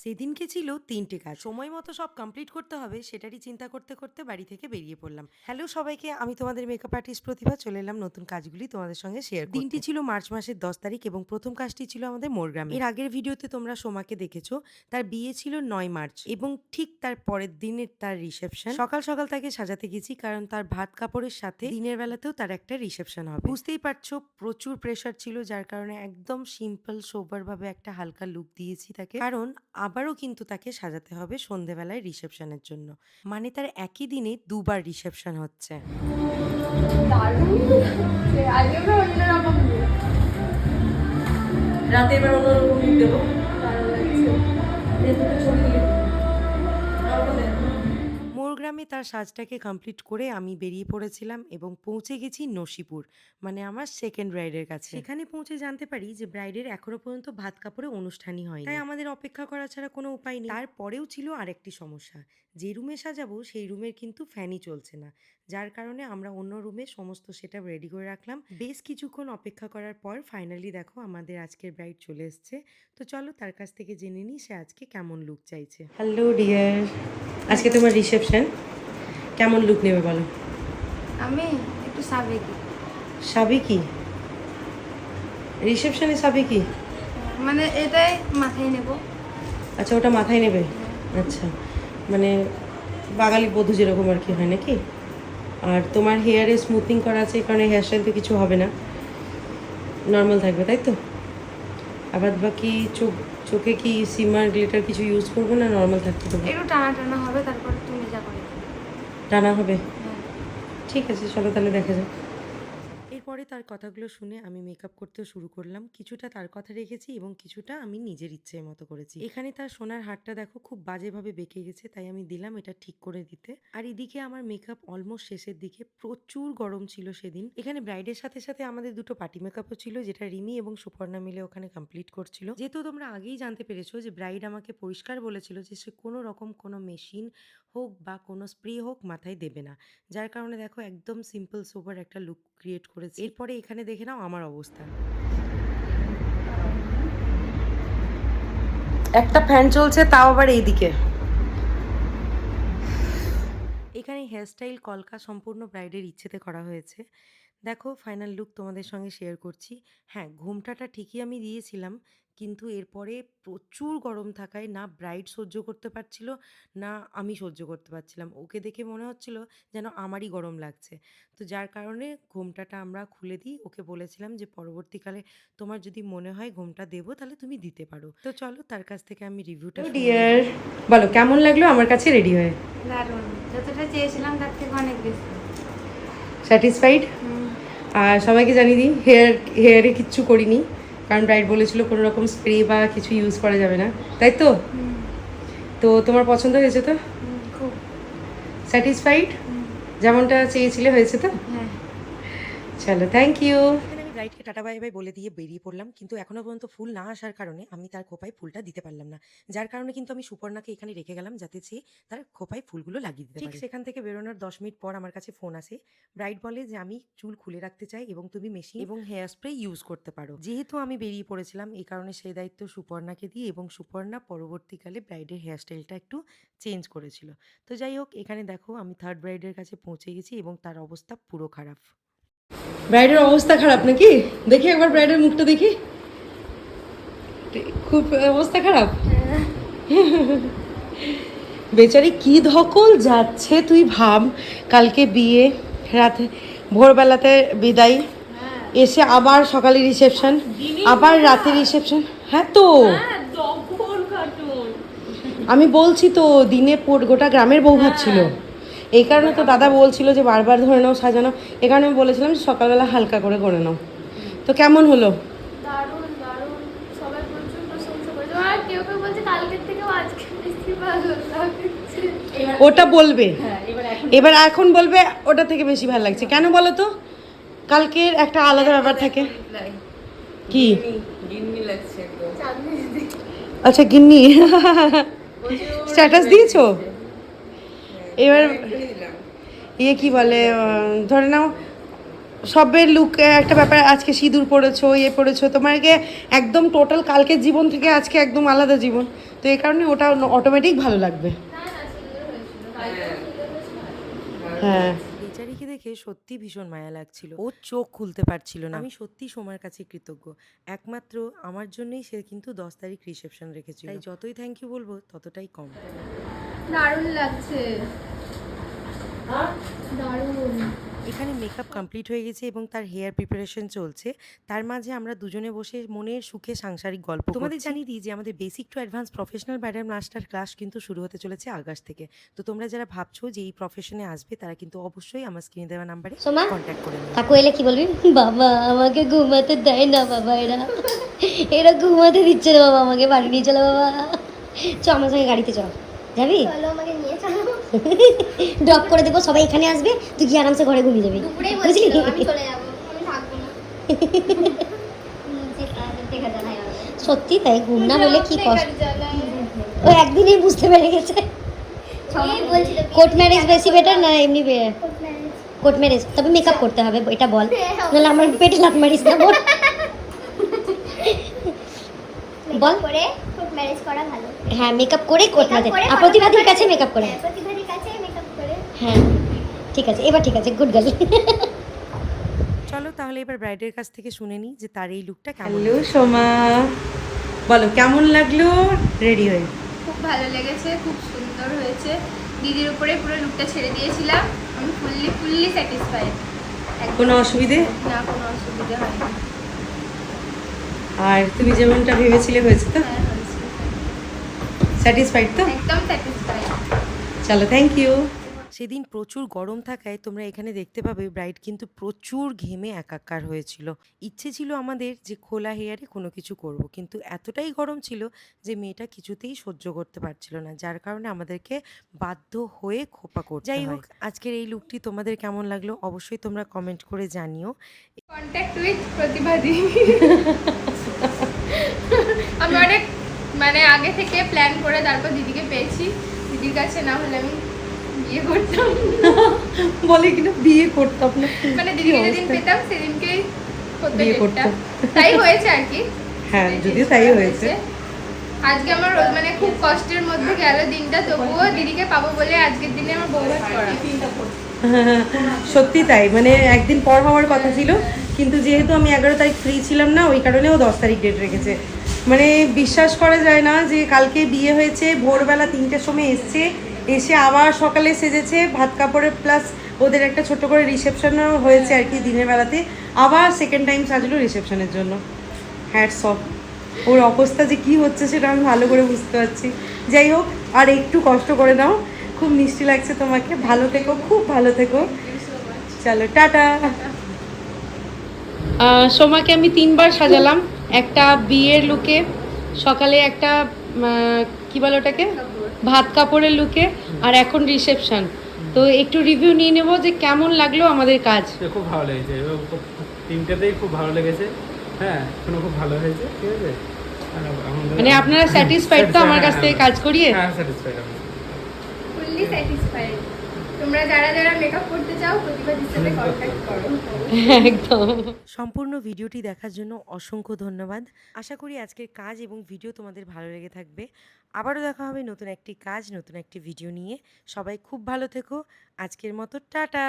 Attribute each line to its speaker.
Speaker 1: সেদিনকে ছিল ৩টে কাজ, সময় মতো সব কমপ্লিট করতে হবে সেটারই চিন্তা করতে করতে বাড়ি থেকে বেরিয়ে পড়লাম। হ্যালো সবাইকে, আমি তোমাদের মেকআপ আর্টিস্ট প্রতিভা চলে এলাম নতুন কাজগুলি তোমাদের সঙ্গে শেয়ার করতে। দিনটি ছিল মার্চ মাসের 10 তারিখ এবং প্রথম কাজটি ছিল আমাদের মোরগ্রামে। এর আগের ভিডিওতে তোমরা সোমাকে দেখেছো, তার বিয়ে ছিল ৯ মার্চ এবং ঠিক তার পরের দিনের তার রিসেপশন। সকাল সকাল তাকে সাজাতে গেছি কারণ তার ভাত কাপড়ের সাথে দিনের বেলাতেও তার একটা রিসেপশন হবে। বুঝতেই পারছো প্রচুর প্রেশার ছিল, যার কারণে একদম সিম্পল সোবার ভাবে একটা হালকা লুক দিয়েছি তাকে, কারণ আবারও কিন্তু তাকে সাজাতে হবে সন্ধেবেলায় রিসেপশনের জন্য। মানে তার একই দিনে দুবার রিসেপশন হচ্ছে। রাতে এবার অন্যরকম দেবো। মোরগ্রামে তার সাজটাকে কমপ্লিট করে আমি বেরিয়ে পড়েছিলাম এবং পৌঁছে গেছি নসিপুর, মানে আমার সেকেন্ড ব্রাইডের কাছে। সেখানে পৌঁছে জানতে পারি যে ব্রাইডের এখনো পর্যন্ত ভাত কাপড়ে অনুষ্ঠানই হয়নি, তাই আমাদের অপেক্ষা করা ছাড়া কোনো উপায় নেই। তারপরেও ছিল আরেকটি সমস্যা, যে রুমে সাজাবো সেই রুমের কিন্তু ফ্যানই চলছে না, যার কারণে আমরা অন্য রুমে সমস্ত সেটআপ রেডি করে রাখলাম। বেশ কিছুক্ষণ অপেক্ষা করার পর ফাইনালি দেখো আমাদের আজকের ব্রাইড চলে এসছে। তো চলো তার কাছ থেকে জেনে নিই সে আজকে কেমন লুক চাইছে। হ্যালো ডিয়ার, আজকে তোমার রিসেপশন, কেমন লুক নেবে বলো?
Speaker 2: আমি একটু সাবেকি।
Speaker 1: সাবেকি? রিসেপশনে সাবেকি?
Speaker 2: মানে এটাই মাথায় নেব।
Speaker 1: আচ্ছা, ওটা মাথায় নেবে। আচ্ছা, মানে বাঙালি বধূ যেরকম আর কি হয় নাকি? আর তোমার হেয়ারে স্মুথিং করা আছে, কারণে হেয়ার স্টাইল তো কিছু হবে না, নর্মাল থাকবে তাই তো? আবার বাকি চোখে কি সিমার গ্লিটার কিছু ইউজ করবো না নর্মাল থাকতে দেবো?
Speaker 2: একটু টানা টানা হবে, তারপর তুমি যা করে দিবে।
Speaker 1: টানা হবে?
Speaker 2: হ্যাঁ।
Speaker 1: ঠিক আছে, চলো তাহলে দেখা যাক। এরপরে তার কথাগুলো শুনে আমি মেকআপ করতেও শুরু করলাম। কিছুটা তার কথা রেখেছি এবং কিছুটা আমি নিজের ইচ্ছের মতো করেছি। এখানে তার সোনার হারটা দেখো খুব বাজেভাবে বেঁকে গেছে, তাই আমি দিলাম এটা ঠিক করে দিতে। আর এদিকে আমার মেকআপ অলমোস্ট শেষের দিকে, প্রচুর গরম ছিল সেদিন। এখানে ব্রাইডের সাথে সাথে আমাদের দুটো পার্টি মেকআপও ছিল, যেটা রিমি এবং সুপর্ণা মিলে ওখানে কমপ্লিট করছিল। যেহেতু তোমরা আগেই জানতে পেরেছো যে ব্রাইড আমাকে পরিষ্কার বলেছিল যে সে কোনো রকম কোনো মেশিন হোক বা কোনো স্প্রে হোক মাথায় দেবে না, যার কারণে দেখো একদম সিম্পল সোবার একটা লুক ক্রিয়েট করেছি। এরপরে এখানে দেখে নাও আমার অবস্থা। একটা ফ্যান চলছে, তাও আবার এইদিকে। এখানে হেয়ারস্টাইল কলকা সম্পূর্ণ ব্রাইডের ইচ্ছেতে করা হয়েছে। দেখো ফাইনাল লুক তোমাদের সঙ্গে শেয়ার করছি। হ্যাঁ, ঘোমটাটা ঠিকই আমি দিয়েছিলাম, কিন্তু এরপরে প্রচুর গরম থাকায় না ব্রাইড সহ্য করতে পারছিল, না আমি সহ্য করতে পারছিলাম। ওকে দেখে মনে হচ্ছিল যেন আমারই গরম লাগছে। তো যার কারণে ঘোমটাটা আমরা খুলে দিই। ওকে বলেছিলাম যে পরবর্তীকালে তোমার যদি মনে হয় ঘোমটা দেবো তাহলে তুমি দিতে পারো। তো চলো তার কাছ থেকে আমি রিভিউটা শুনি। ডিয়ার, বলো কেমন লাগলো আমার কাছে রেডি হয়ে?
Speaker 2: দারুণ, যতটা চেয়েছিলাম তার থেকে অনেক বেশি।
Speaker 1: স্যাটিসফাইড? আর সবাইকে জানিয়ে দিই হেয়ারে কিচ্ছু করিনি, কারণ ব্রাইড বলেছিল কোনো রকম স্প্রে বা কিছু ইউজ করা যাবে না, তাই তো? তো তোমার পছন্দ হয়েছে তো?
Speaker 2: খুব
Speaker 1: স্যাটিসফাইড? যেমনটা চেয়েছিলে হয়েছে তো?
Speaker 2: হ্যাঁ।
Speaker 1: চলো, থ্যাংক ইউ। এখানে আমি ব্রাইডকে টাটা বাই বাই বলে দিয়ে বেরিয়ে পড়লাম, কিন্তু এখনো পর্যন্ত ফুল না আসার কারণে আমি তার খোপায় ফুলটা দিতে পারলাম না, যার কারণে কিন্তু আমি সুপর্ণাকে এখানে রেখে গেলাম যাতে সে তার খোপায় ফুলগুলো লাগিয়ে দিতে পারে। ঠিক সেখান থেকে বেরোনোর 10 মিনিট পর আমার কাছে ফোন আসে। ব্রাইড বলে যে আমি চুল খুলে রাখতে চাই এবং তুমি মেশিন এবং হেয়ার স্প্রে ইউজ করতে পারো। যেহেতু আমি বেরিয়ে পড়েছিলাম, এই কারণে সেই দায়িত্ব সুপর্ণাকে দিই এবং সুপর্ণা পরবর্তীকালে ব্রাইডের হেয়ার স্টাইলটা একটু চেঞ্জ করেছিল। তো যাই হোক, এখানে দেখো আমি থার্ড ব্রাইডের কাছে পৌঁছে গেছি এবং তার অবস্থা পুরো খারাপ। ব্রাইডের অবস্থা খারাপ নাকি? দেখি একবার ব্রাইডের মুখটা দেখি। খুব অবস্থা খারাপ। বেচারি কি ধকল যাচ্ছে, তুই ভাব। কালকে বিয়ে, রাতে ভোরবেলাতে বিদায়, এসে আবার সকালে রিসেপশন, আবার রাতে রিসেপশন। হ্যাঁ তো আমি বলছি তো, দিনে গোটা গ্রামের বউ ভাবছিল। এই কারণে তো দাদা বলছিল যে বারবার ধরে নাও সাজানো, এই কারণে আমি বলেছিলাম যে সকালবেলা হালকা করে নাও। তো কেমন হলো?
Speaker 2: দারুণ দারুণ, সবাই প্রচুর প্রশংসা করেছে, আর কেউ কেউ বলছে কালকের থেকেও আজকে বেশি ভালো লাগছে।
Speaker 1: ওটা বলবে, এবার এখন বলবে ওটা থেকে বেশি ভালো লাগছে। কেন বলো তো? কালকের একটা আলাদা ব্যাপার থাকে। কি গিন্নি লাগছে? আচ্ছা, গিন্নি স্ট্যাটাস দিয়েছো? এবার ইয়ে কি বলে, ধরে নাও সবের লুক একটা ব্যাপার। আজকে সিঁদুর পরেছো, ইয়ে পরেছো, তোমাকে একদম টোটাল কালকের জীবন থেকে আজকে একদম আলাদা জীবন। তো এই কারণে ওটা অটোমেটিক ভালো লাগবে।
Speaker 2: না না, সুন্দর হয়েছিল, কালকেও সুন্দর হয়েছে, ভালো।
Speaker 1: হ্যাঁ, বেচারিকে দেখে সত্যি ভীষণ মায়া লাগছিল। ও চোখ খুলতে পারছিল না। আমি সত্যি সময়ের কাছে কৃতজ্ঞ। একমাত্র আমার জন্যই সে কিন্তু 10 তারিখ রিসেপশন রেখেছিল। তাই যতই থ্যাংক ইউ বলবো ততটাই কম।
Speaker 2: দারুণ লাগছে, দারুণ।
Speaker 1: এখানে মেকআপ কমপ্লিট হয়ে গেছে এবং তার হেয়ার প্রিপারেশন চলছে। তার মাঝে আমরা দুজনে বসে মনের সুখে সাংসারিক গল্প তোমাদের জানিয়ে দিই যে আমাদের basic to advance professional bridal master class কিন্তু শুরু হতে চলেছে আগস্ট থেকে। তো তোমরা যারা ভাবছো যে এই প্রফেশনে আসবে তারা কিন্তু অবশ্যই আমার স্ক্রিনে দেওয়া নাম্বারে
Speaker 3: সোমা,
Speaker 1: কন্ট্যাক্ট করে নেবে।
Speaker 3: কাকু এলে কি বলবি? বাবা আমাকে ঘুমাতে দেয় না বাবা, এরা এরা ঘুমাতে দিচ্ছে না বাবা, আমাকে বাড়ি নিয়ে চলো বাবা। চ আমার সঙ্গে গাড়িতে চল, যাবি?
Speaker 2: চলো আমাকে নিয়ে চলো।
Speaker 3: ড্রপ করে দেবো, সবাই এখানে আসবে, তুই গিয়ে আরামসে ঘরে ঘুমিয়ে যাবি,
Speaker 2: দুপুরেই
Speaker 3: বুঝলি?
Speaker 2: বলছিল আমি চলে যাবো, আমি থাকবো না। দেখা জানাই
Speaker 3: সত্যি তাই, ঘুম না হলে কি কষ্ট। ও একদিনেই বুঝতে পেরে গেছে। কোর্ট ম্যারেজ বেশি বেটার না এমনি কোর্ট ম্যারেজ? তবে মেকআপ করতে হবে, এটা বল, নাহলে আমার পেটে লাত মারিস না, বল বল।
Speaker 2: করে কোর্ট ম্যারেজ করা ভালো।
Speaker 3: হ্যাঁ, মেকআপ করে কোর্ট ম্যারেজ,
Speaker 2: করে
Speaker 3: আর প্রতিবাদীর কাছে মেকআপ করে।
Speaker 2: হ্যাঁ, প্রতিবাদীর কাছে মেকআপ করে।
Speaker 3: হ্যাঁ ঠিক আছে, এবার ঠিক আছে, গুড গার্ল।
Speaker 1: চলো তাহলে এবার ব্রাইডের কাছ থেকে শুনে নিই যে তার এই লুকটা কেমন। হ্যালো সোমা, বলো কেমন লাগলো রেডি হয়ে?
Speaker 2: খুব ভালো লেগেছে, খুব সুন্দর হয়েছে। দিদির উপরে পুরো লুকটা ছেড়ে দিয়েছিলাম, আমি ফুললি স্যাটিসফাইড।
Speaker 1: কোনো অসুবিধে?
Speaker 2: না, কোনো অসুবিধা হয়নি।
Speaker 1: আর তুমি যেমনটা ভেবেছিলে হয়েছে তো?
Speaker 2: হ্যাঁ, হয়েছে।
Speaker 1: স্যাটিসফাইড তো?
Speaker 2: একদম স্যাটিসফাইড।
Speaker 1: চলো থ্যাংক ইউ। সেদিন প্রচুর গরম থাকায় তোমরা এখানে দেখতে পাবে ব্রাইড কিন্তু প্রচুর ঘেমে একাকার হয়েছিল। ইচ্ছে ছিল আমাদের যে খোলা হেয়ারে কোনো কিছু করব, কিন্তু এতটাই গরম ছিল যে মেয়েটা কিছুতেই সহ্য করতে পারছিল না, যার কারণে আমাদেরকে বাধ্য হয়ে খোপা করতে হয়। যাই হোক, আজকের এই লুকটি তোমাদের কেমন লাগলো অবশ্যই তোমরা কমেন্ট করে জানিও।
Speaker 2: কন্ট্যাক্ট উইথ প্রতিবাদী। আমি অনেক আগে থেকে প্ল্যান করে তারপর দিদিকে পেয়েছি। দিদির কাছে না হলে আমি বিয়ে করতাম।
Speaker 1: বলে কিনা বিয়ে করতাম না,
Speaker 2: দিদিকে যেদিন পেতাম সেদিনকেই
Speaker 1: বিয়ে করতাম।
Speaker 2: তাই হয়েছে আর কি।
Speaker 1: হ্যাঁ, যদিও তাই হয়েছে।
Speaker 2: আজকে আমার খুব কষ্টের মধ্যে গেল দিনটা, তবুও দিদিকে পাবো বলে আজকের দিনে আমার বৌভাত করা।
Speaker 1: সত্যি তাই, একদিন পর হওয়ার কথা ছিল, কিন্তু যেহেতু আমি 11 তারিখ ফ্রি ছিলাম না, ওই কারণে ও 10 তারিখ ডেট রেখেছে। বিশ্বাস করা যায় না যে কালকে বিয়ে হয়েছে, ভোরবেলা 3টের সময় এসছে, এসে আবার সকালে সেজেছে ভাত কাপড়ে, প্লাস ওদের একটা ছোট করে রিসেপশনও হয়েছে আর কি দিনের বেলাতে, আবার সেকেন্ড টাইম সাজলো রিসেপশনের জন্য। Hats off. ওর অবস্থা যে কি হচ্ছে সেটা আমি ভালো করে বুঝতে পারছি। যাই হোক, আর একটু কষ্ট করে নাও, খুব মিষ্টি লাগছে তোমাকে, ভালো থেকো, খুব ভালো থেকো। চলো টাটা। সোমাকে আমি 3বার সাজালাম, একটা বিয়ের লুকে, সকালে একটা কি বলে ওটাকে, ভাত কাপড়ের লুকে, আর এখন রিসেপশন। তো একটু রিভিউ নিয়ে নেবো যে কেমন লাগলো আমাদের কাজ।
Speaker 4: খুব ভালো লেগেছে, তিনটাতেই খুব ভালো লেগেছে। হ্যাঁ, এখনো খুব ভালো হয়েছে, ঠিক আছে।
Speaker 1: আপনারা স্যাটিসফাইড তো আমার কাছ থেকে কাজ করিয়ে?
Speaker 4: হ্যাঁ, স্যাটিসফাইড আমি।
Speaker 2: Fully satisfied. তোমরা যারা যারা মেকআপ করতে চাও প্রতিবাদীর সাথে কন্ট্যাক্ট করো।
Speaker 1: একদম। সম্পূর্ণ ভিডিওটি দেখার জন্য অসংখ্য ধন্যবাদ। আশা করি আজকের কাজ এবং ভিডিও তোমাদের ভালো লেগে থাকবে। আবারও দেখা হবে নতুন একটি কাজ, নতুন একটি ভিডিও নিয়ে। সবাই খুব ভালো থেকো। আজকের মতো টাটা।